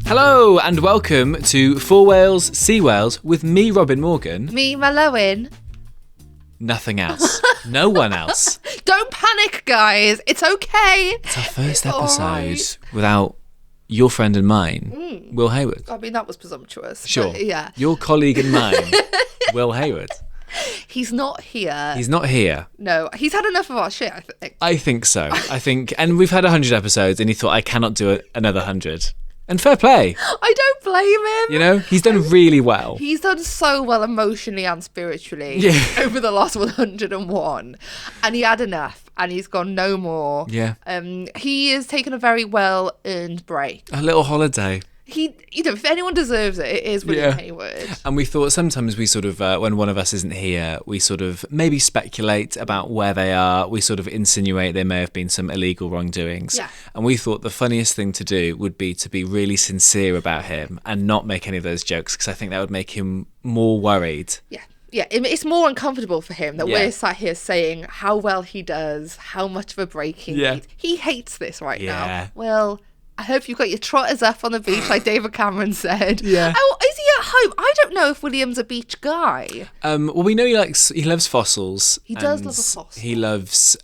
Hello and welcome to Four Whales, Sea Whales with me, Robin Morgan. Me, Malowin. Nothing else. No one else. Don't panic, guys. It's okay. It's our first episode without your friend and mine, Will Hayward. I mean, that was presumptuous. Sure. But, yeah. Your colleague and mine, Will Hayward. He's not here. He's not here. No, he's had enough of our shit, I think. I think so. And we've had 100 episodes and he thought, I cannot do another 100. And fair play. I don't blame him. You know, he's done really well. He's done so well emotionally and spiritually over the last 101. And he had enough. And he's gone no more. Yeah. He has taken a very well-earned break. A little holiday. If anyone deserves it, it is William Hayward. And we thought sometimes we sort of, when one of us isn't here, we sort of maybe speculate about where they are. We sort of insinuate there may have been some illegal wrongdoings. Yeah. And we thought the funniest thing to do would be to be really sincere about him and not make any of those jokes, because I think that would make him more worried. Yeah. Yeah, it's more uncomfortable for him that we're sat here saying how well he does, how much of a break he needs. He hates this right now. Well, I hope you've got your trotters up on the beach, like David Cameron said. Yeah. Oh, is he at home? I don't know if William's a beach guy. Well, we know he loves fossils. He does love a fossil. He loves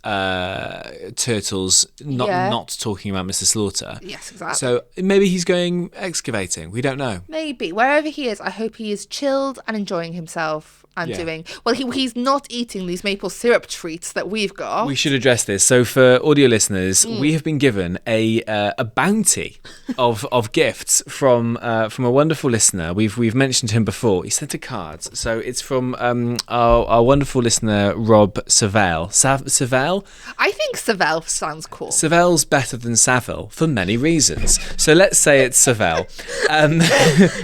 turtles. Not talking about Mr. Slaughter. Yes, exactly. So maybe he's going excavating. We don't know. Maybe wherever he is, I hope he is chilled and enjoying himself. And doing well. He's not eating these maple syrup treats that we've got. We should address this. So for audio listeners, we have been given a bounty of gifts from a wonderful listener. We've mentioned him before. He sent a card. So it's from our wonderful listener Rob Savell. Savell? I think Savell sounds cool. Savell's better than Saville for many reasons. So let's say it's Savell.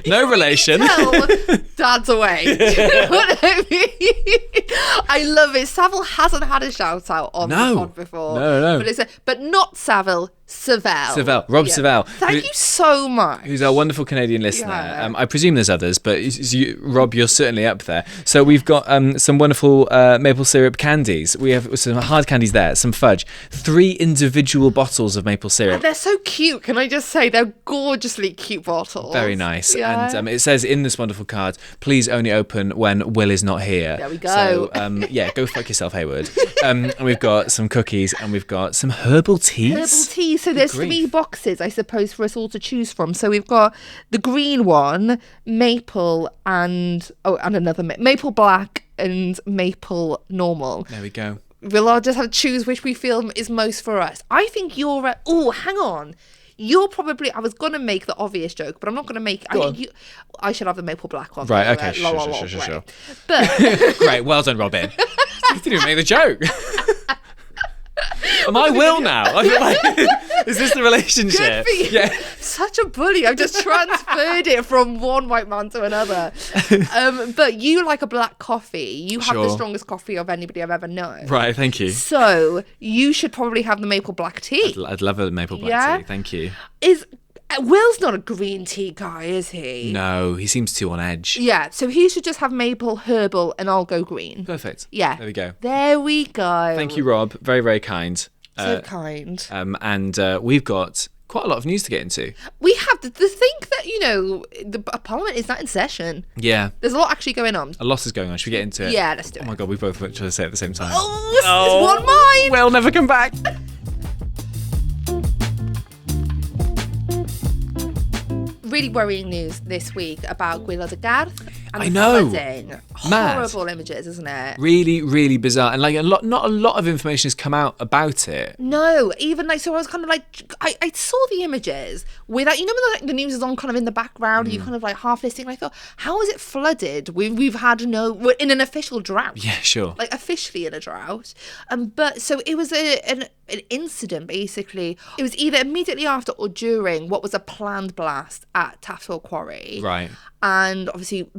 No relation. Dad's away. I love it. Saville hasn't had a shout out on the pod before. No. But not Saville, Savell. Rob Savell. Thank you so much. Who's our wonderful Canadian listener. Yeah. I presume there's others, but Rob, you're certainly up there. So we've got some wonderful maple syrup candies. We have some hard candies there, some fudge, 3 individual bottles of maple syrup. And they're so cute. Can I just say, they're gorgeously cute bottles. Very nice. Yeah. And it says in this wonderful card, please only open when Will is not here. There we go. So go fuck yourself, Hayward. And we've got some cookies and we've got some herbal teas. So there's 3 boxes, I suppose, for us all to choose from. So we've got the green one, maple, and another maple black and maple normal. There we go. We'll all just have to choose which we feel is most for us. I think you're hang on. You're probably, I was going to make the obvious joke, but I'm not going to make it. I should have the maple black one. Right, okay, sure. But great, well done, Robin. You didn't even make the joke. Am I Will now? I feel like, is this the relationship? Good for you. Yeah. Such a bully. I've just transferred it from one white man to another. But you like a black coffee. You have the strongest coffee of anybody I've ever known. Right, thank you. So you should probably have the maple black tea. I'd love a maple black tea. Thank you. Will's not a green tea guy, is he? No, he seems too on edge. Yeah, so he should just have maple, herbal, and I'll go green. Perfect. Yeah. There we go. Thank Thank you, Rob. Very, very kind. So kind. And we've got quite a lot of news to get into. We have to think that, the Parliament is not in session. Yeah. There's a lot actually going on. A lot is going on. Should we get into it? Yeah, let's do it. Oh my God, we both want to say it at the same time. It's one mind. We'll never come back. Really worrying news this week about Gwaelod Y Garth and I know. flooding. Mad. Horrible images, isn't it? Really, really bizarre. And not a lot of information has come out about it. No, even so I was kind of I saw the images without, when the news is on kind of in the background, you kind of half listening, and I thought, how is it flooded? We've had we're in an official drought. Yeah, sure. Officially in a drought. But so it was an incident, basically. It was either immediately after or during what was a planned blast at Taffel Quarry. Right. And obviously,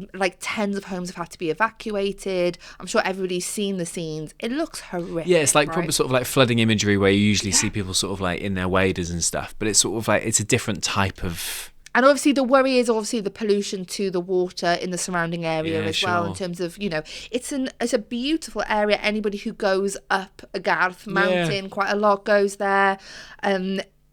tens of homes have had to be evacuated. I'm sure everybody's seen the scenes. It looks horrific. Yeah, it's proper sort of flooding imagery where you usually see people sort of in their waders and stuff, but it's sort of it's a different type of. And obviously the worry is the pollution to the water in the surrounding area as well, in terms of, it's a beautiful area. Anybody who goes up a Garth mountain, quite a lot goes there.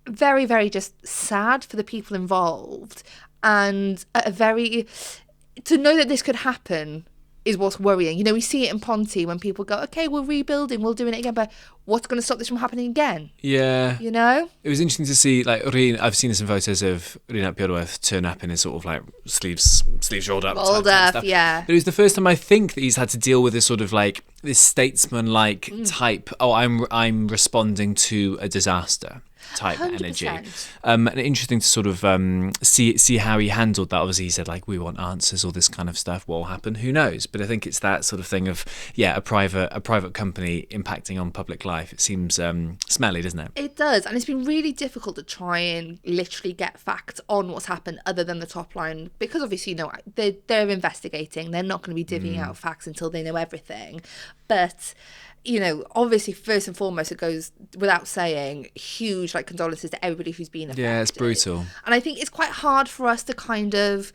very, very just sad for the people involved, and to know that this could happen is what's worrying. You know, we see it in Ponty when people go, okay, we're rebuilding, we're doing it again, but what's going to stop this from happening again? Yeah. You know? It was interesting to see, like, I've seen some photos of Rhun Ap Iorwerth turn up in his sort of, like, sleeves rolled up. Rolled up, yeah. But it was the first time I think that he's had to deal with this sort of, like, this statesman-like type, I'm responding to a disaster type 100%. Energy. And interesting to sort of see how he handled that. Obviously, he said, like, we want answers, all this kind of stuff. What will happen? Who knows? But I think it's that sort of thing of, a private company impacting on public life. It seems smelly, doesn't it? It does. And it's been really difficult to try and literally get facts on what's happened other than the top line, because obviously, you know, they're investigating. They're not going to be divvying out facts until they know everything. But, you know, obviously, first and foremost, it goes without saying, huge, like, condolences to everybody who's been affected. Yeah, it's brutal. And I think it's quite hard for us to kind of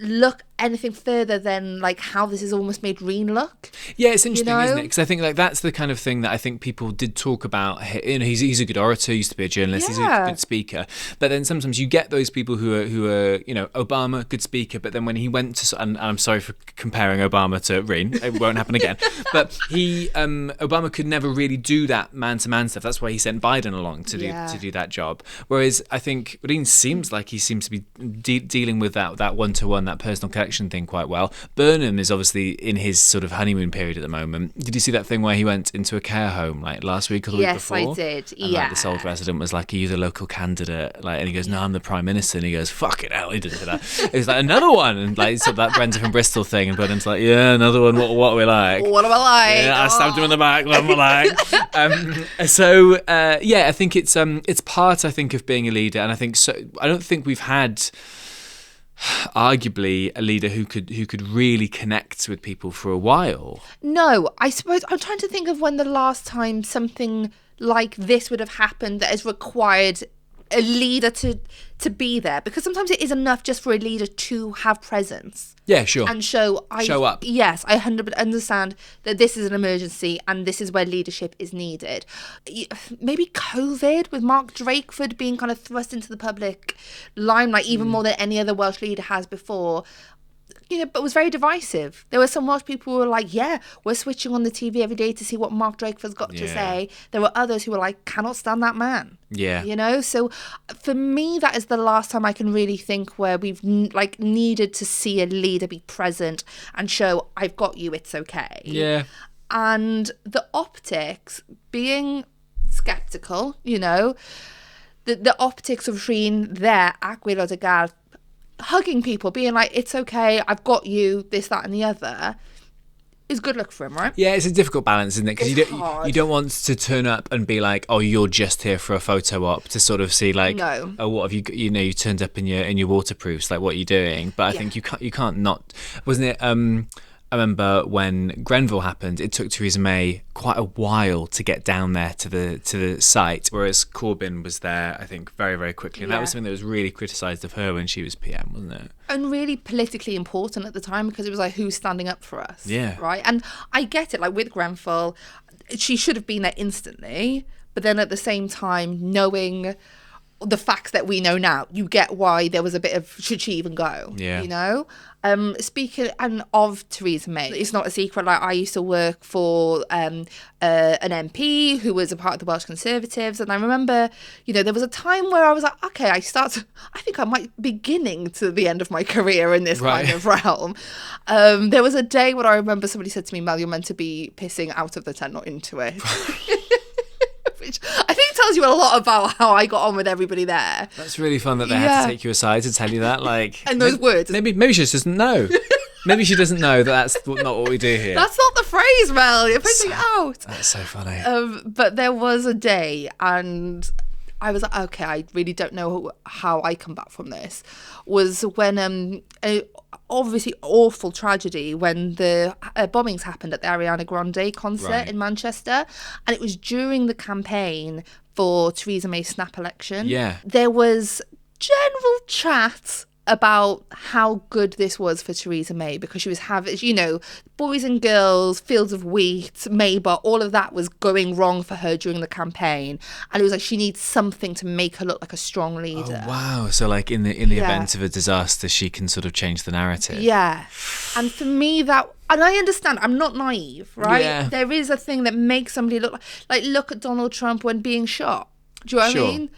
look anything further than, like, how this has almost made Rhun look. Yeah, it's interesting, isn't it? Because I think, like, that's the kind of thing that I think people did talk about. You know, he's a good orator, used to be a journalist, he's a good speaker. But then sometimes you get those people who are, you know, Obama, good speaker, but then when he went to, and I'm sorry for comparing Obama to Rhun, it won't happen again, but Obama could never really do that man-to-man stuff. That's why he sent Biden along to do that job. Whereas I think Rhun seems to be dealing with that one-to-one, that personal connection thing quite well. Burnham is obviously in his sort of honeymoon period at the moment. Did you see that thing where he went into a care home, like, last week or the week before? Yes, I did. And, like, this old resident was like, are you the local candidate? Like, and he goes, no, I'm the Prime Minister. And he goes, fucking hell, he didn't say that. It was like, another one. And, like, so that Brenda from Bristol thing. And Burnham's like, yeah, another one. What are we like? What am I like? Yeah, I stabbed him in the back. What am I like? I think it's part, I think, of being a leader. And I think so. I don't think we've had, arguably, a leader who could really connect with people for a while. No, I suppose I'm trying to think of when the last time something like this would have happened that has required a leader to be there, because sometimes it is enough just for a leader to have presence. Yeah, sure. And show up. Yes, I 100% understand that this is an emergency and this is where leadership is needed. Maybe COVID, with Mark Drakeford being kind of thrust into the public limelight even more than any other Welsh leader has before. You know, but it was very divisive. There were some Welsh people who were like, yeah, we're switching on the TV every day to see what Mark Drakeford's got to say. There were others who were like, cannot stand that man. Yeah. You know, so for me, that is the last time I can really think where we've needed to see a leader be present and show, I've got you, it's okay. Yeah. And the optics, being sceptical, you know, the optics of Rhun there at Gwaelod Y Garth, hugging people, being like, it's okay, I've got you, this, that and the other, is good luck for him, right? Yeah, it's a difficult balance, isn't it? Because you don't want to turn up and be like, oh, you're just here for a photo op, to sort of see, like, no. Oh, what have you, you know, you turned up in your waterproofs, like, what are you doing? But I think you can't not, wasn't it, I remember when Grenville happened, it took Theresa May quite a while to get down there to the site, whereas Corbyn was there, I think, very, very quickly. And that was something that was really criticised of her when she was PM, wasn't it? And really politically important at the time, because it was like, who's standing up for us? Yeah. Right? And I get it, like with Grenville, she should have been there instantly, but then at the same time, knowing the facts that we know now, you get why there was a bit of, should she even go? Yeah. You know? Speaking of Theresa May, it's not a secret, like, I used to work for an MP who was a part of the Welsh Conservatives, and I remember, you know, there was a time where I was like, okay, I think I might be beginning to the end of my career in this kind of realm. There was a day when I remember somebody said to me, Mel, you're meant to be pissing out of the tent, not into it. Which I think tells you a lot about how I got on with everybody there. That's really fun that they had to take you aside to tell you that, like, and those words. Maybe she just doesn't know. Maybe she doesn't know that that's not what we do here. That's not the phrase, Mel. You're pissing out. That's so funny. But there was a day, and I was like, okay, I really don't know how I come back from this. Was when obviously awful tragedy when the bombings happened at the Ariana Grande concert in Manchester, and it was during the campaign for Theresa May's snap election. Yeah. There was general chat about how good this was for Theresa May, because she was having, boys and girls, fields of wheat, Maybar, all of that was going wrong for her during the campaign. And it was like she needs something to make her look like a strong leader. Oh, wow. So like in the event of a disaster, she can sort of change the narrative. Yeah. And for me, and I understand, I'm not naive, right? Yeah. There is a thing that makes somebody look like look at Donald Trump when being shot. Do you know what I mean?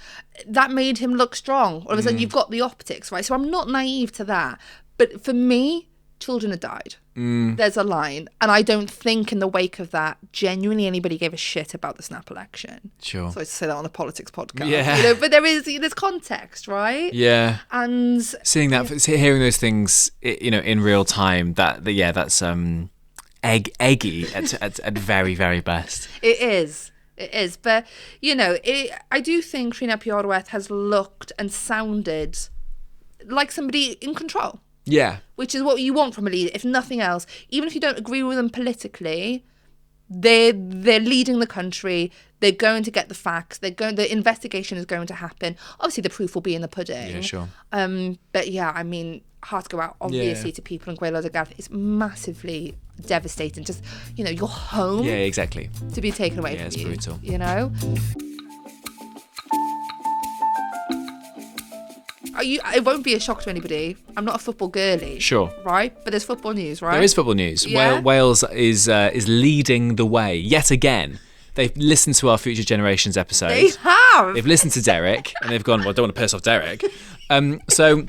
That made him look strong. All of a sudden, you've got the optics, right? So I'm not naive to that. But for me, children had died. There's a line. And I don't think in the wake of that, genuinely anybody gave a shit about the snap election. Sure. So I say that on a politics podcast. Yeah. But there's context, right? Yeah. And seeing that, hearing those things, in real time, that's eggy at very, very best. It is. It is. But, I do think Rhun Ap Iorwerth has looked and sounded like somebody in control. Yeah. Which is what you want from a leader, if nothing else. Even if you don't agree with them politically, they're leading the country. They're going to get the facts. The investigation is going to happen. Obviously, the proof will be in the pudding. Yeah, sure. But yeah, I mean, hearts go out, obviously, to people in Gwaelod Y Garth. It's massively devastating. Just, your home. Yeah, exactly. To be taken away from you. Yeah, it's brutal. It won't be a shock to anybody. I'm not a football girly. Sure. Right? But there's football news, right? There is football news. Yeah. Wales is leading the way yet again. They've listened to our Future Generations episode. They have. They've listened to Derek and they've gone, well, I don't want to piss off Derek. So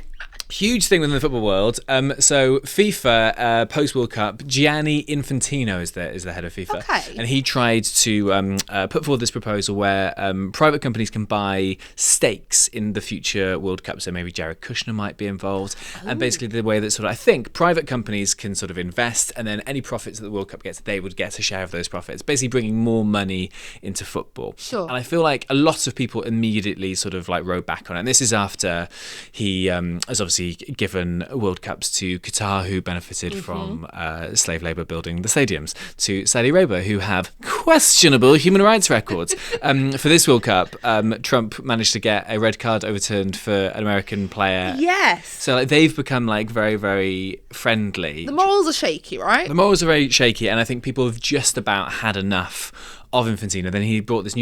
huge thing within the football world. So FIFA post World Cup, Gianni Infantino is the head of FIFA, okay. And he tried to put forward this proposal where private companies can buy stakes in the future World Cup. So maybe Jared Kushner might be involved, and basically the way that I think private companies can sort of invest, and then any profits that the World Cup gets, they would get a share of those profits. Basically, bringing more money into football. Sure. And I feel like a lot of people immediately sort of like rode back on it. And this is after he has obviously given World Cups to Qatar, who benefited from slave labour building the stadiums, to Saudi Arabia, who have questionable human rights records. For this World Cup, Trump managed to get a red card overturned for an American player. Yes. So they've become very, very friendly. The morals are shaky, right? The morals are very shaky, and I think people have just about had enough of Infantino. Then he brought this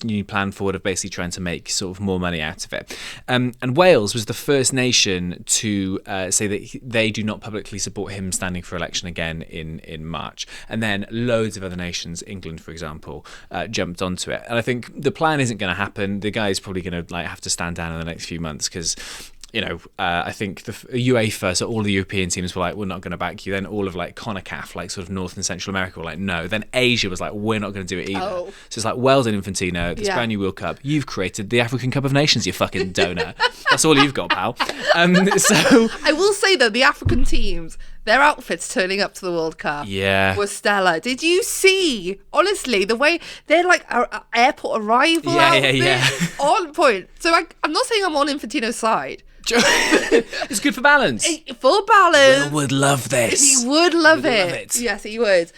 new plan forward of basically trying to make sort of more money out of it. And Wales was the first nation to say that they do not publicly support him standing for election again in March. And then loads of other nations, England, for example, jumped onto it. And I think the plan isn't going to happen. The guy's probably going to have to stand down in the next few months because I think the UEFA, so all the European teams were like, we're not going to back you. Then all of CONCACAF, sort of North and Central America, were like, no. Then Asia was like, we're not going to do it either. So it's like, Wales and Infantino, this brand new World Cup, you've created the African Cup of Nations, you fucking donor. That's all you've got, pal. So I will say though, the African teams, their outfits turning up to the World Cup was stellar. Did you see, honestly, the way they're like airport arrival outfits on point. So I'm not saying I'm on Infantino's side. It's good for balance. For balance. Will would love this. He would love it. Yes, he would.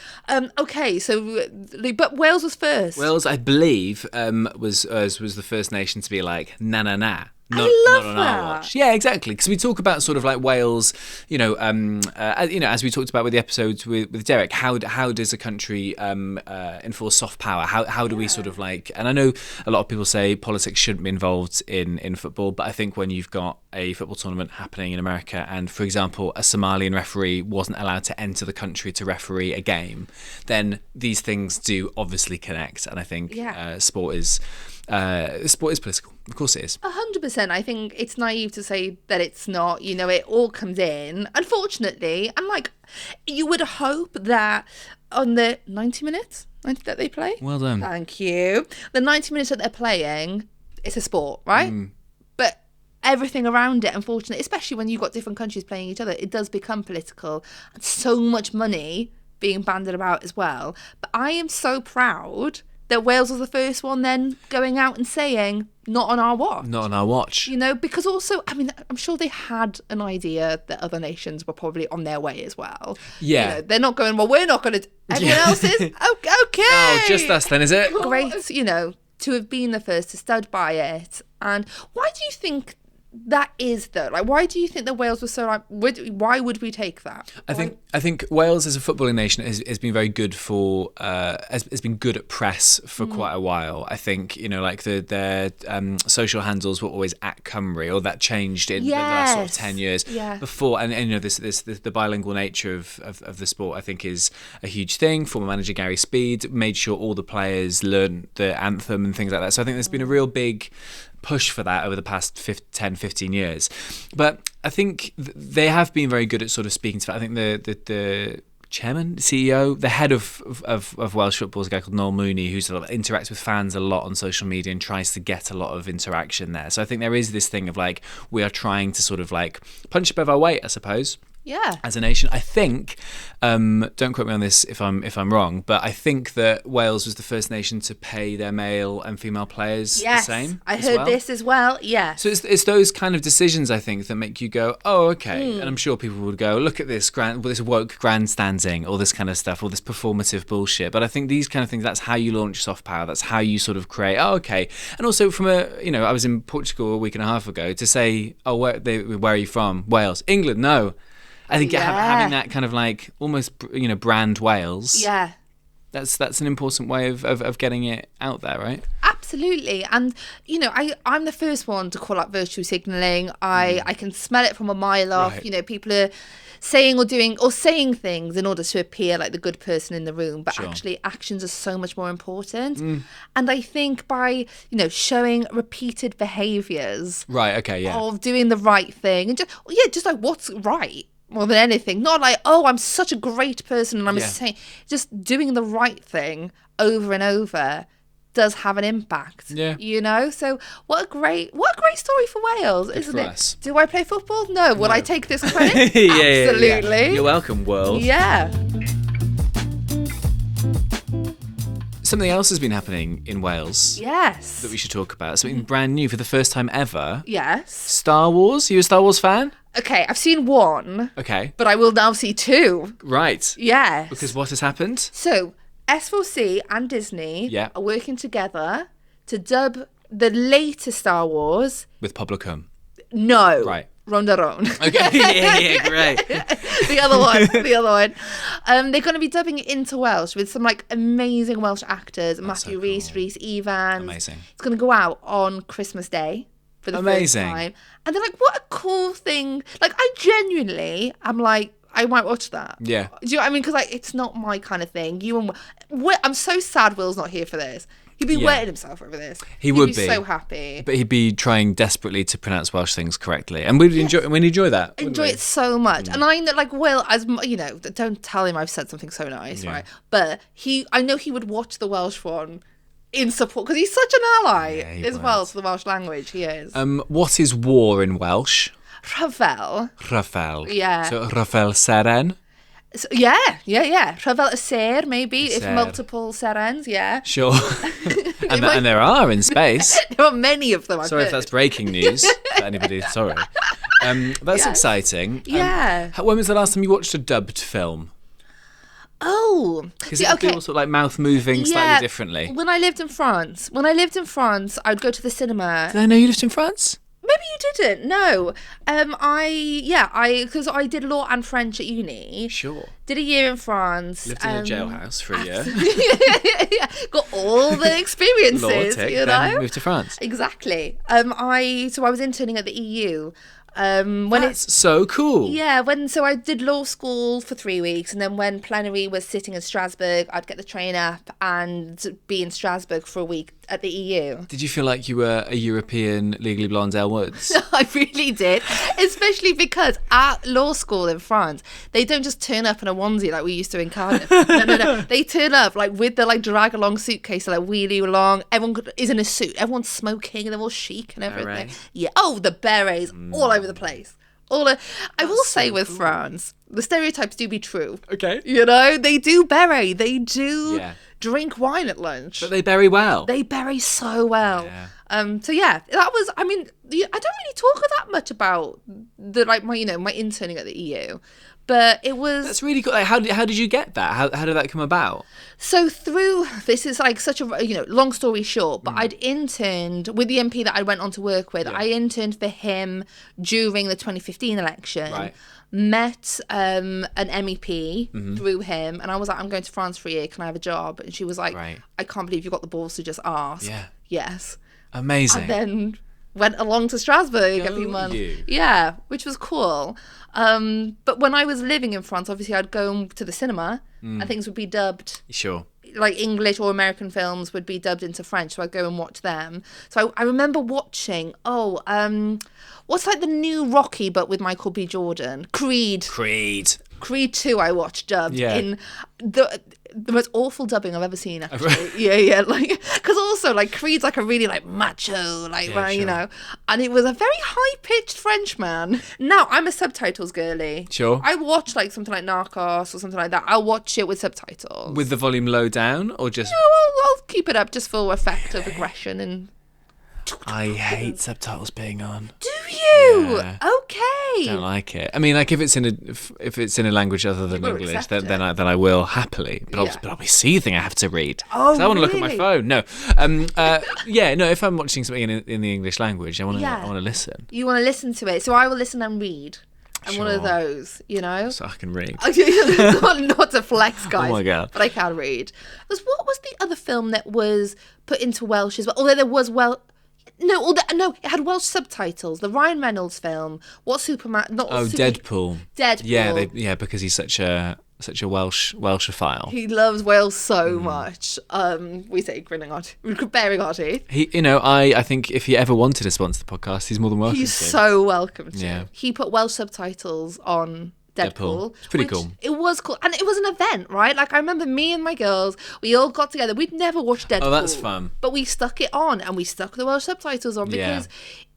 Okay, so but Wales was first. Wales, I believe, was the first nation to be like, nah. Not on our watch. Yeah, exactly. Because we talk about sort of like Wales, as we talked about with the episodes with Derek, how does a country enforce soft power? How do we sort of and I know a lot of people say politics shouldn't be involved in football, but I think when you've got a football tournament happening in America and, for example, a Somalian referee wasn't allowed to enter the country to referee a game, then these things do obviously connect. And I think sport is political. Of course it is. 100%. I think it's naive to say that it's not. It all comes in. Unfortunately, and you would hope that on the 90 minutes that they play. Well done. Thank you. The 90 minutes that they're playing, it's a sport, right? But everything around it, unfortunately, especially when you've got different countries playing each other, it does become political, and so much money being bandied about as well. But I am so proud that Wales was the first one then going out and saying, not on our watch. Not on our watch. Because also, I mean, I'm sure they had an idea that other nations were probably on their way as well. Yeah. They're not going, well, we're not going to, everyone else is, okay. Oh, just us then, is it? Great, to have been the first to stand by it. And why do you think that is though? Like, why do you think that Wales was so like? Why would we take that? I think Wales as a footballing nation has been very good for has been good at press for quite a while. I think like their social handles were always at Cymru, or that changed in the last sort of 10 years before. And this the bilingual nature of the sport, I think, is a huge thing. Former manager Gary Speed made sure all the players learned the anthem and things like that. So I think there's been a real big push for that over the past 10-15 years. But I think they have been very good at sort of speaking to that. I think the chairman, CEO, the head of Welsh football is a guy called Noel Mooney, who sort of interacts with fans a lot on social media and tries to get a lot of interaction there. So I think there is this thing of like, we are trying to sort of like punch above our weight, I suppose. Yeah. As a nation, I think, don't quote me on this if I'm wrong, but I think that Wales was the first nation to pay their male and female players the same. I heard this as well. Yeah. So it's those kind of decisions, I think, that make you go, oh, okay. And I'm sure people would go, look at this this woke grandstanding, all this kind of stuff, all this performative bullshit. But I think these kind of things, that's how you launch soft power. That's how you sort of create. Oh, okay. And also from I was in Portugal a week and a half ago to say, oh, where are you from? Wales, England? No. I think having that kind of like almost brand Wales. Yeah. That's an important way of getting it out there, right? Absolutely. And I'm the first one to call out virtue signalling. I can smell it from a mile off. Right. People are saying or doing or saying things in order to appear like the good person in the room, but actually actions are so much more important. And I think by showing repeated behaviours, right? Okay, yeah, of doing the right thing, and just like what's right. More than anything, not like, oh, I'm such a great person and I'm saying, just doing the right thing over and over does have an impact. Yeah. So what a great story for Wales, Good isn't for it? us. Do I play football? No. Will I take this credit? Absolutely. Yeah. You're welcome, world. Yeah. Something else has been happening in Wales. Yes. That we should talk about. Something brand new for the first time ever. Yes. Star Wars. You a Star Wars fan? Okay, I've seen one. Okay. But I will now see two. Right. Yes. Because what has happened? So, FWSW and Disney are working together to dub the latest Star Wars. With Publicum. No. Right. Rondaron. Okay, yeah, great. the other one. They're going to be dubbing it into Welsh with some like amazing Welsh actors. Matthew Rhys, Rhys Evans. Amazing. It's going to go out on Christmas Day for the first time. And they're like, what a cool thing. Like, I genuinely am like, I might watch that. Yeah. Do you know what I mean? Because like, it's not my kind of thing. I'm so sad Will's not here for this. He'd be wetting himself over this. He'd would be so happy. But he'd be trying desperately to pronounce Welsh things correctly. And we'd enjoy that. Enjoy it so much. And I know, like, Will, as don't tell him I've said something so nice, right? But I know he would watch the Welsh one in support, because he's such an ally as well to the Welsh language. He is. What is war in Welsh? Rhyfel. Yeah. So Rhyfel Seren? So, yeah. Rhyfel y ser, maybe, if multiple serens, yeah. Sure. and there are in space. There are many of them, Sorry if that's breaking news for anybody, sorry. That's exciting. Yeah. When was the last time you watched a dubbed film? Oh. Because it would be all sort of like mouth moving slightly differently. When I lived in France, I'd go to the cinema. Did I know you lived in France? Maybe you didn't. No. Because I did law and French at uni. Sure. Did a year in France. Lived in a jailhouse for a year. Got all the experiences. Then moved to France. Exactly. I was interning at the EU. That's so cool. Yeah, so I did law school for 3 weeks, and then when plenary was sitting in Strasbourg, I'd get the train up and be in Strasbourg for a week at the EU. Did you feel like you were a European Legally Blonde Elle Woods? I really did, especially because at law school in France, they don't just turn up in a onesie like we used to in Cardiff. No. They turn up like with the like drag along suitcase, like wheelie along. Everyone is in a suit. Everyone's smoking and they're all chic and everything. Beret. Yeah. Oh, the berets all over the place. I will say with France, the stereotypes do be true. Okay. They do beret. They do drink wine at lunch. But they bury well. They bury so well. Yeah. That was, I don't really talk that much about my interning at the EU. But it was... That's really cool. Like, how did you get that? How did that come about? So this is like such a, long story short, but I'd interned with the MP that I went on to work with. Yeah. I interned for him during the 2015 election. Right. Met an MEP through him, and I was like, I'm going to France for a year, can I have a job? And she was like, right. I can't believe you got the balls to just ask. Yeah. Yes. Amazing. And then went along to Strasbourg every month. Yeah, which was cool. But when I was living in France, obviously I'd go to the cinema and things would be dubbed. Sure. Like English or American films would be dubbed into French, so I'd go and watch them. So I remember watching, what's like the new Rocky but with Michael B. Jordan? Creed 2 I watched dubbed in the most awful dubbing I've ever seen, actually. Yeah, like, because also like Creed's like a really like macho, like, sure. And it was a very high-pitched Frenchman. Now I'm a subtitles girly. Sure. I watch like something like Narcos or something like that. I'll watch it with subtitles. With the volume low down or just? No, I'll keep it up just for effect of aggression and. I hate subtitles being on. Do you? Yeah. Okay. Don't like it. I mean, like if it's in a language other than English, then I will happily. But I'll be seething. I have to read. Oh, really? I want to look at my phone. No. If I'm watching something in the English language, I want to listen. You want to listen to it, so I will listen and read. I'm one of those, So I can read. not to flex, guys. Oh my God. But I can read. What was the other film that was put into Welsh as well? Although there was No, it had Welsh subtitles. The Ryan Reynolds film. What Superman? Deadpool. Deadpool. Yeah, because he's such a Welshophile. He loves Wales so much. We say bearing our teeth. I think if he ever wanted to sponsor the podcast, he's more than welcome. He's so welcome to. Yeah. He put Welsh subtitles on Deadpool. It's pretty cool. It was cool. And it was an event, right? Like, I remember me and my girls, we all got together. We'd never watched Deadpool. Oh, that's fun. But we stuck it on, and we stuck the Welsh subtitles on because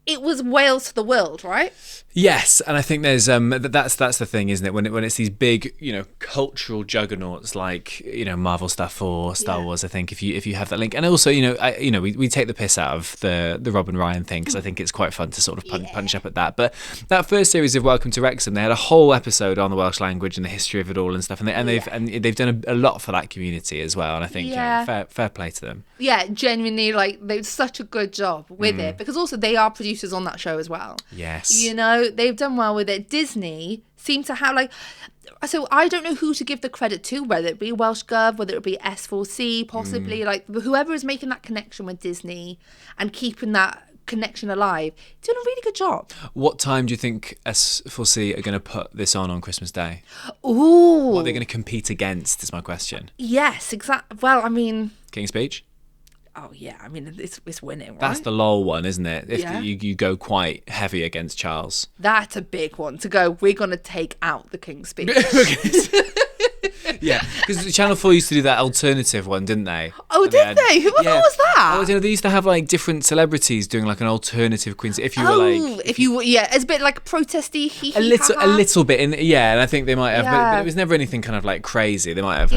it was Wales to the world, right? Yes, and I think there's that's the thing, isn't it? When it's these big, cultural juggernauts like Marvel stuff or Star Wars, I think if you have that link, and also we take the piss out of the Rob and Ryan thing because I think it's quite fun to sort of punch up at that. But that first series of Welcome to Wrexham, they had a whole episode on the Welsh language and the history of it all and stuff, and they've done a lot for that community as well. And I think fair play to them. Yeah, genuinely, like they did such a good job with it because also they are producers on that show as well. Yes, they've done well with it. Disney seemed to have so I don't know who to give the credit to, whether it be Welsh Gov, whether it be S4C, possibly like whoever is making that connection with Disney and keeping that connection alive, doing a really good job. What time do you think S4C are going to put this on Christmas Day? Ooh, what are they going to compete against is my question. Yes, exactly. Well, I mean, King's Speech. Oh yeah, I mean it's winning, right? That's the lol one, isn't it? If you go quite heavy against Charles. That's a big one to go. We're gonna take out the King's Speech. Yeah, because Channel 4 used to do that alternative one, didn't they? Oh, did they? Who was that? Oh, they used to have like different celebrities doing like an alternative Queen's. If you were it's a bit like protesty. A little bit and I think they might have, but it was never anything kind of like crazy. They might have,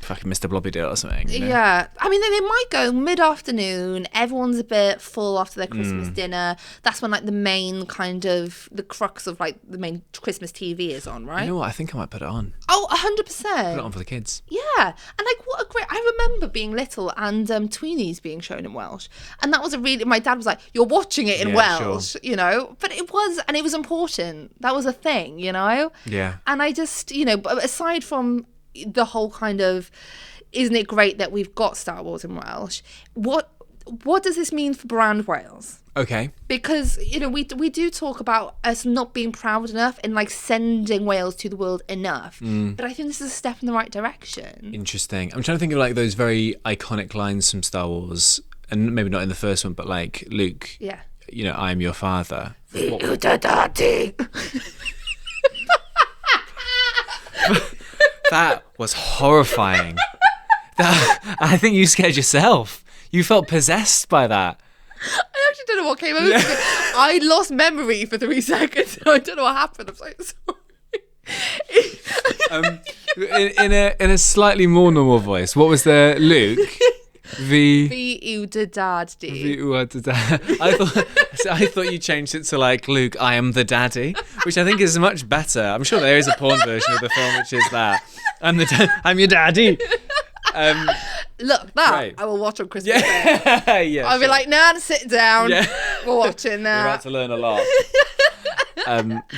fucking Mr. Blobbydale or something. Yeah, I mean they might go mid-afternoon. Everyone's a bit full after their Christmas dinner. That's when like the main kind of the crux of like the main Christmas TV is on, right? You know what? I think I might put it on. Oh, 100%. Put it on for the kids. Yeah, and like what a great. I remember being little and Tweenies being shown in Welsh, and that was my dad was like, "You're watching it in Welsh," sure. But it was important. That was a thing, Yeah. And I just, aside from the whole kind of, isn't it great that we've got Star Wars in Welsh? What does this mean for brand Wales? Okay. Because, we do talk about us not being proud enough and like sending Wales to the world enough. But I think this is a step in the right direction. Interesting. I'm trying to think of like those very iconic lines from Star Wars, and maybe not in the first one, but like Luke. Yeah. I am your father. That was horrifying. I think you scared yourself. You felt possessed by that. I actually don't know what came over me. I lost memory for 3 seconds. I don't know what happened. I'm so sorry. In a slightly more normal voice, what was the Luke? Fi yw dy dad di. Fi yw dy dad. I thought you changed it to like, Luke, I am the daddy, which I think is much better. I'm sure there is a porn version of the film which is that. I'm your daddy. Look, that right. I will watch on Christmas Day. I'll be like, Nan, sit down. Yeah. We're watching that. We're about to learn a lot.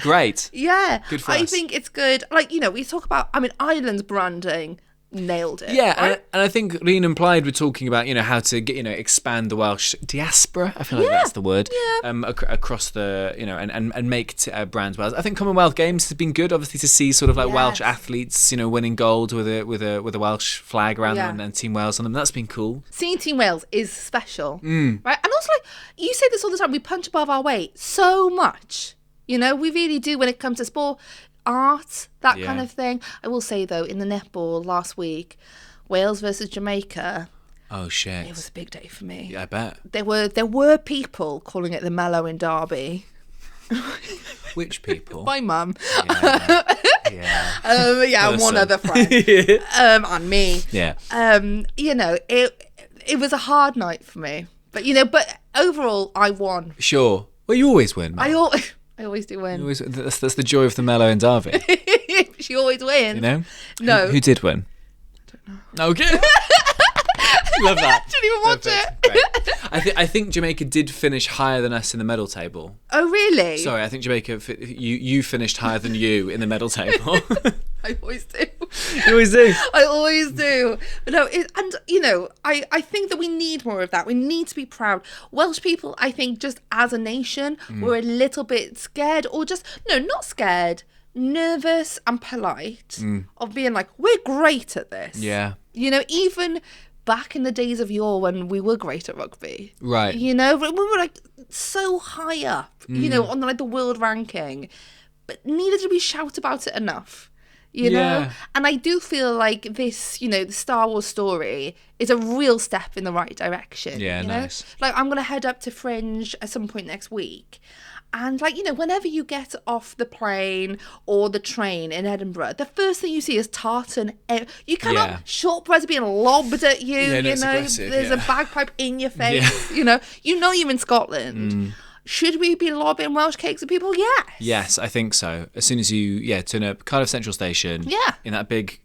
Great. Yeah. Good for us. I think it's good. Like, we talk about, Ireland's branding. Nailed it. Yeah, right? and I think Rhun and Plaid were talking about, how to get, expand the Welsh diaspora. I feel like that's the word. Yeah. Across the, and make brands Welsh. I think Commonwealth Games has been good, obviously, to see sort of like Welsh athletes, winning gold with a Welsh flag around them and Team Wales on them. That's been cool. Seeing Team Wales is special, right? And also, like you say this all the time, we punch above our weight so much. We really do when it comes to sport. Art, that kind of thing. I will say though, in the netball last week, Wales versus Jamaica. Oh shit! It was a big day for me. Yeah, I bet there were people calling it the Mellow in Derby. Which people? My mum. Yeah. And one other friend. And me. Yeah. It was a hard night for me, but overall I won. Sure. Well, you always win, man. I always do win. That's the joy of the Mellow in Derby. She always wins. No. Who did win? I don't know. Okay. Love that. Didn't even watch it. I think Jamaica did finish higher than us in the medal table. Oh, really? Sorry, I think Jamaica, you finished higher than you in the medal table. I always do. You always do. I always do. But no, I think that we need more of that. We need to be proud. Welsh people, I think, just as a nation, we're a little bit scared, or just, not scared, nervous and polite of being like, we're great at this. Yeah. Even back in the days of yore when we were great at rugby. Right. We were like so high up, on like the world ranking, but neither did we shout about it enough. And I do feel like this, the Star Wars story is a real step in the right direction. Yeah, nice. Like, I'm going to head up to Fringe at some point next week. And, like, whenever you get off the plane or the train in Edinburgh, the first thing you see is tartan. You cannot, shortbread's being lobbed at you, There's a bagpipe in your face, you know you're in Scotland. Should we be lobbing Welsh cakes at people? Yes. Yes, I think so. As soon as you turn up Cardiff Central Station, in that big,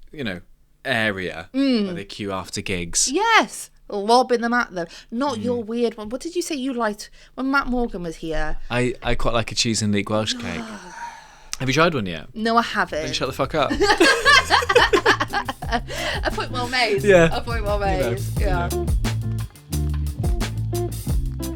area where they queue after gigs. Yes. Lobbing them at them. Not your weird one. What did you say you liked when Matt Morgan was here? I quite like a cheese and leek Welsh cake. Have you tried one yet? No, I haven't. Then shut the fuck up. A point well made. Yeah. A point well made. Yeah.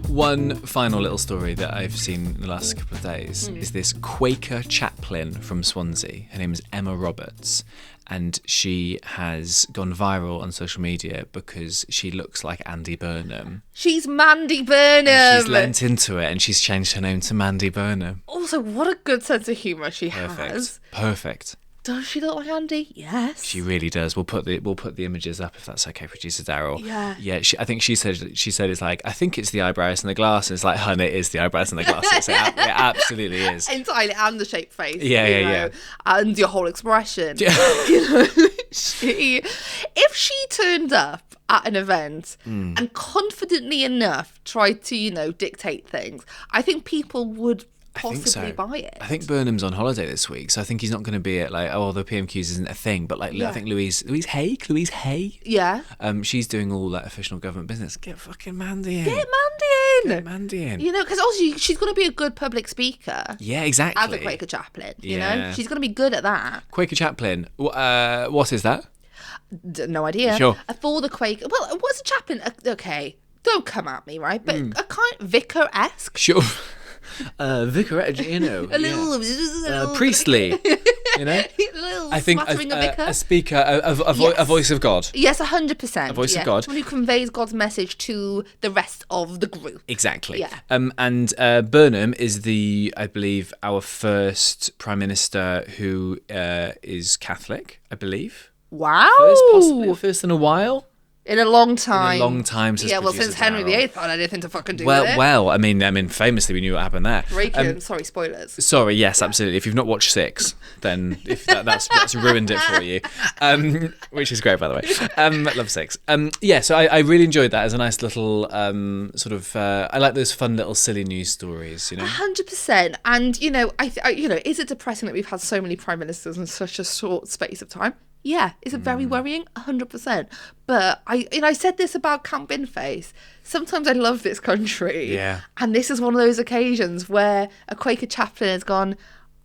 One final little story that I've seen in the last couple of days is this Quaker chaplain from Swansea. Her name is Emma Roberts, and she has gone viral on social media because she looks like Andy Burnham. She's Mandy Burnham. And she's lent into it, and she's changed her name to Mandy Burnham. Also, what a good sense of humour she has. Perfect. Does she look like Andy? Yes. She really does. We'll put the images up if that's okay, producer Daryl. Yeah. Yeah. I think she said it's like, I think it's the eyebrows and the glasses. It's like, hun, it is the eyebrows and the glasses. It absolutely is. Entirely, and the shaped face. Yeah. And your whole expression. Yeah. If she turned up at an event and confidently enough tried to, dictate things, I think people would possibly buy it. I think Burnham's on holiday this week, so I think he's not going to be at like, the PMQs isn't a thing, but like I think Louise Hay. Yeah. She's doing all that official government business. Get fucking Mandy in. Get Mandy in. Because also she's going to be a good public speaker. Yeah, exactly. As a Quaker chaplain, you know? She's going to be good at that. Quaker chaplain. What is that? No idea. Sure. For the Quaker... Well, what's a chaplain? Okay, don't come at me, right? But a kind vicar-esque. Sure. Vicar, a little priestly, I think a speaker, a voice of God. Yes, 100%. A voice of God. Someone who conveys God's message to the rest of the group. Exactly. Yeah. And Burnham is I believe, our first Prime Minister who is Catholic, I believe. Wow. Possibly first in a while. In a long time. In a long time since since Henry VIII had anything to fucking do with it. Well, I mean, famously we knew what happened there. Sorry, spoilers. Sorry, yes, absolutely. If you've not watched 6, then if that's ruined it for you, which is great, by the way. Love 6. So I really enjoyed that as a nice little I like those fun little silly news stories, 100%. And is it depressing that we've had so many prime ministers in such a short space of time? Yeah, is it very worrying? 100%. But I said this about Camp Binface. Sometimes I love this country. Yeah. And this is one of those occasions where a Quaker chaplain has gone,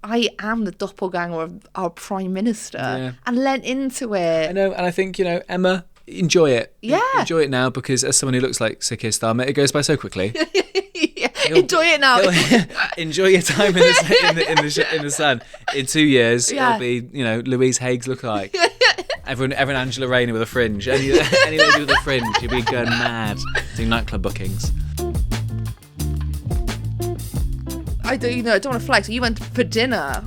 I am the doppelganger of our Prime Minister, and lent into it. I know, and I think, Emma, enjoy it. Yeah. Enjoy it now, because as someone who looks like Sir Keir Starmer, it goes by so quickly. Enjoy it now. Enjoy your time in the sun. In 2 years, it'll be, Louise Haig's lookalike. Everyone Angela Rayner with a fringe. Any lady with a fringe, you'll be going mad doing nightclub bookings. I don't want to flex. You went for dinner.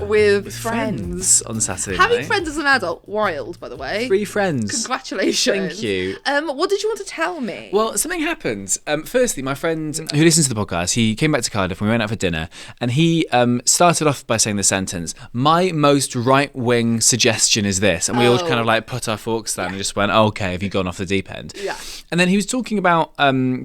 With friends on Saturday Having night. friends as an adult, wild, by the way. 3 friends. Congratulations. Thank you. What did you want to tell me? Well, something happened. Firstly, my friend who listens to the podcast, he came back to Cardiff and we went out for dinner, and he started off by saying the sentence, "My most right-wing suggestion is this," and we all kind of like put our forks down and just went, "Okay, have you gone off the deep end?" Yeah. And then he was talking about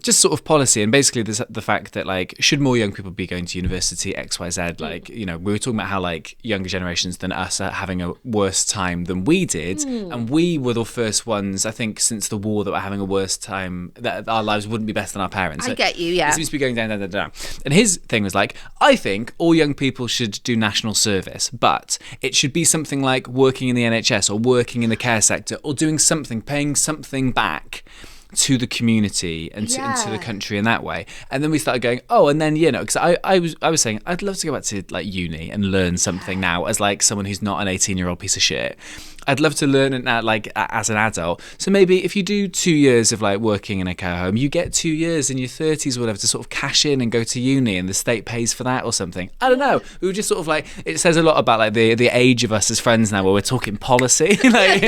just sort of policy, and basically the fact that, like, should more young people be going to university, XYZ, like, we were talking about how, like, younger generations than us are having a worse time than we did, and we were the first ones, I think, since the war that were having a worse time, that our lives wouldn't be better than our parents. I get you, yeah. It seems to be going down. And his thing was like, I think all young people should do national service, but it should be something like working in the NHS or working in the care sector or doing something, paying something back to the community and to the country in that way. And then we started going, and then, because I was saying I'd love to go back to, like, uni and learn something now as, like, someone who's not an 18-year-old piece of shit. I'd love to learn it now, like, as an adult. So maybe if you do 2 years of, like, working in a care home, you get 2 years in your 30s or whatever to sort of cash in and go to uni, and the state pays for that or something. I don't know. We were just sort of like, it says a lot about, like, the age of us as friends now, where we're talking policy, like,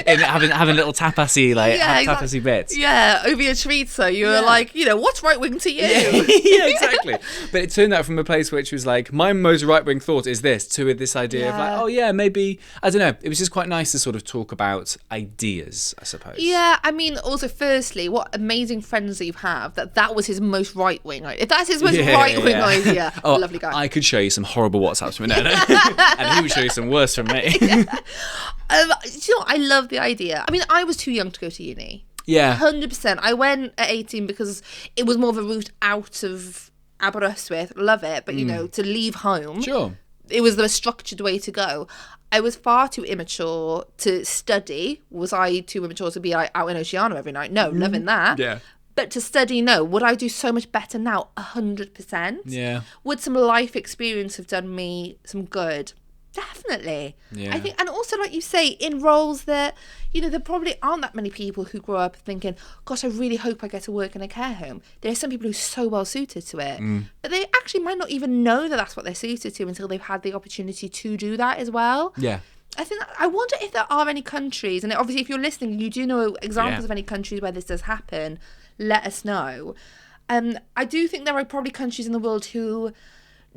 and having little tapasy, like, tapasy bits. Yeah, over your chorizo, you were like, what's right wing to you? Yeah, exactly. But it turned out from a place which was like, my most right wing thought is this, to this idea of like, maybe, I don't know. It was just quite nice to sort of talk about ideas, I suppose. Yeah, I mean, also, firstly, what amazing friends that you have, that was his most right wing. If that's his most right wing idea, lovely guy. I could show you some horrible WhatsApps from him. And he would show you some worse from me. I love the idea. I mean, I was too young to go to uni. Yeah. 100%. I went at 18 because it was more of a route out of Aberystwyth. Love it. But, to leave home. Sure. It was the structured way to go. I was far too immature to study. Was I too immature to be, like, out in Oceania every night? No, loving that. Yeah. But to study, no. Would I do so much better now? 100%. Yeah. Would some life experience have done me some good? Definitely. Yeah. I think, and also, like you say, in roles that, there probably aren't that many people who grow up thinking, gosh, I really hope I get to work in a care home. There are some people who are so well suited to it, but they actually might not even know that that's what they're suited to until they've had the opportunity to do that as well. Yeah. I wonder if there are any countries, and obviously if you're listening, you do know examples of any countries where this does happen, let us know. I do think there are probably countries in the world who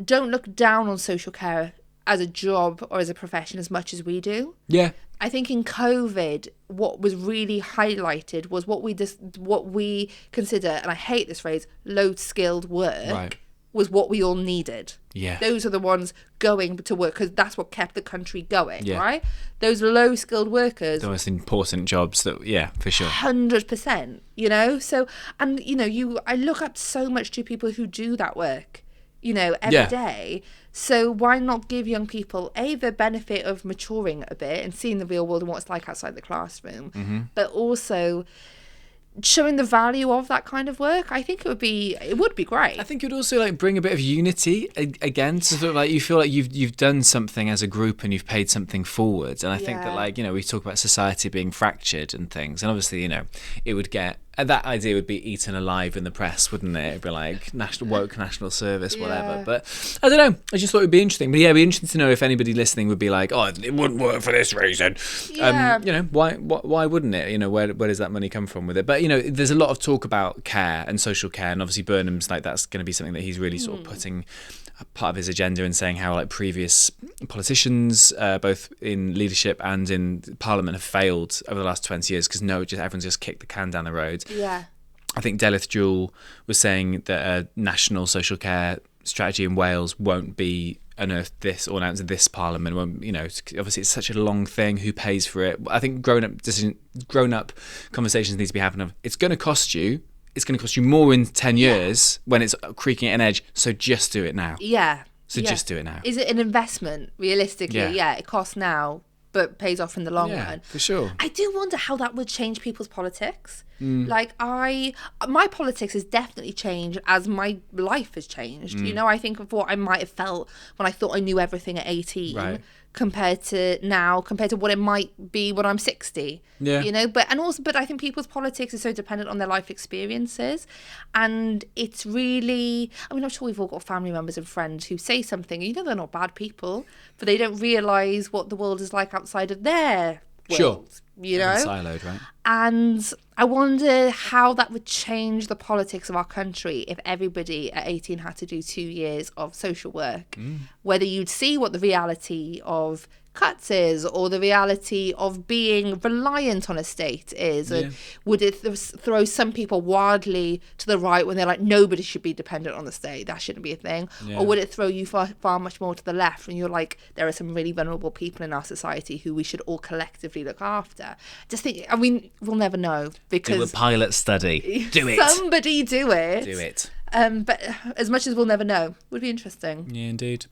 don't look down on social care as a job or as a profession as much as we do. Yeah. I think in COVID, what was really highlighted was what we consider, and I hate this phrase, low-skilled work, was what we all needed. Yeah. Those are the ones going to work because that's what kept the country going, right? Those low-skilled workers. The most important jobs that, for sure. 100%, So, and, I look up so much to people who do that work, every day. So why not give young people, the benefit of maturing a bit and seeing the real world and what it's like outside the classroom, but also showing the value of that kind of work? I think it would be great. I think it would also, like, bring a bit of unity again, so sort of like you feel like you've done something as a group and you've paid something forward. And I think that, like, we talk about society being fractured and things, and obviously, it would get that idea would be eaten alive in the press, wouldn't it? It'd be like woke national service, whatever. But I don't know. I just thought it'd be interesting. But yeah, it'd be interesting to know if anybody listening would be like, oh, it wouldn't work for this reason. Yeah. Why wouldn't it? Where does that money come from with it? But there's a lot of talk about care and social care, and obviously Burnham's like that's going to be something that he's really sort of putting a part of his agenda and saying how like previous politicians, both in leadership and in Parliament, have failed over the last 20 years because everyone's just kicked the can down the road. Yeah. I think Delyth Jewell was saying that a national social care strategy in Wales won't be unearthed or announced in this Parliament. Obviously it's such a long thing. Who pays for it? I think grown-up conversations need to be happening. It's going to cost you. It's going to cost you more in 10 years when it's creaking at an edge. So just do it now. Yeah. Just do it now. Is it an investment? Realistically, it costs now, but pays off in the long run. For sure. I do wonder how that would change people's politics. Like my politics has definitely changed as my life has changed. I think of what I might have felt when I thought I knew everything at 18 compared to what it might be when I'm 60. Yeah. But I think people's politics is so dependent on their life experiences, and it's really, I'm sure we've all got family members and friends who say something, they're not bad people, but they don't realise what the world is like outside of their world. Sure. Siloed, right? And I wonder how that would change the politics of our country if everybody at 18 had to do 2 years of social work. Whether you'd see what the reality of cuts is, or the reality of being reliant on a state is. And would it throw some people wildly to the right when they're like, nobody should be dependent on the state, that shouldn't be a thing? Or would it throw you far much more to the left when you're like, there are some really vulnerable people in our society who we should all collectively look after? Just think, we'll never know, because do a pilot study. Do it. Somebody do it. Do it. But as much as we'll never know, would be interesting. Yeah, indeed.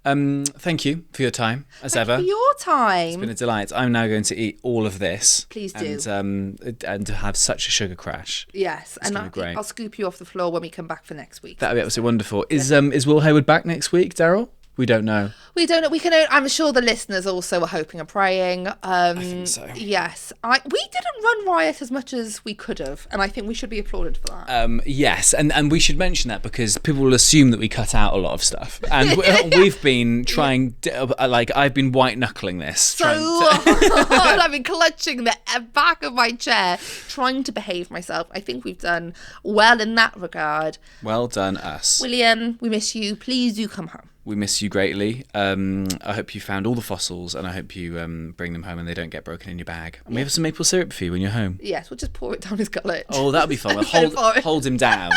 Thank you for your time, as ever. Thank you for your time. It's been a delight. I'm now going to eat all of this. Please do. And to have such a sugar crash. Yes, it's and great. I'll scoop you off the floor when we come back for next week. That'd be absolutely wonderful. Is Will Hayward back next week, Daryl? We don't know. We don't know. We can. I'm sure the listeners also are hoping and praying. I think so. Yes. We didn't run riot as much as we could have, and I think we should be applauded for that. Yes, and we should mention that because people will assume that we cut out a lot of stuff, and we've been trying. I've been white knuckling this. I've been clutching the back of my chair, trying to behave myself. I think we've done well in that regard. Well done, us. William, we miss you. Please do come home. We miss you greatly. I hope you found all the fossils, and I hope you bring them home and they don't get broken in your bag. And we have some maple syrup for you when you're home. Yes, we'll just pour it down his gullet. Oh, that'll be fun. We'll hold him down.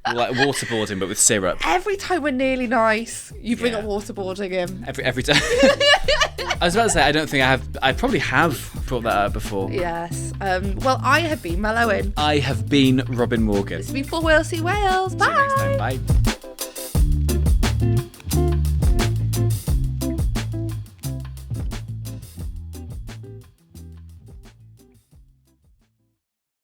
We'll waterboard him, but with syrup. Every time we're nearly nice, you bring up waterboarding him. Every time. I was about to say, I don't think I have. I probably have brought that up before. Yes. Well, I have been Mel Owen. I have been Robin Morgan. This has been For Wales See Wales. Bye. See you next time. Bye.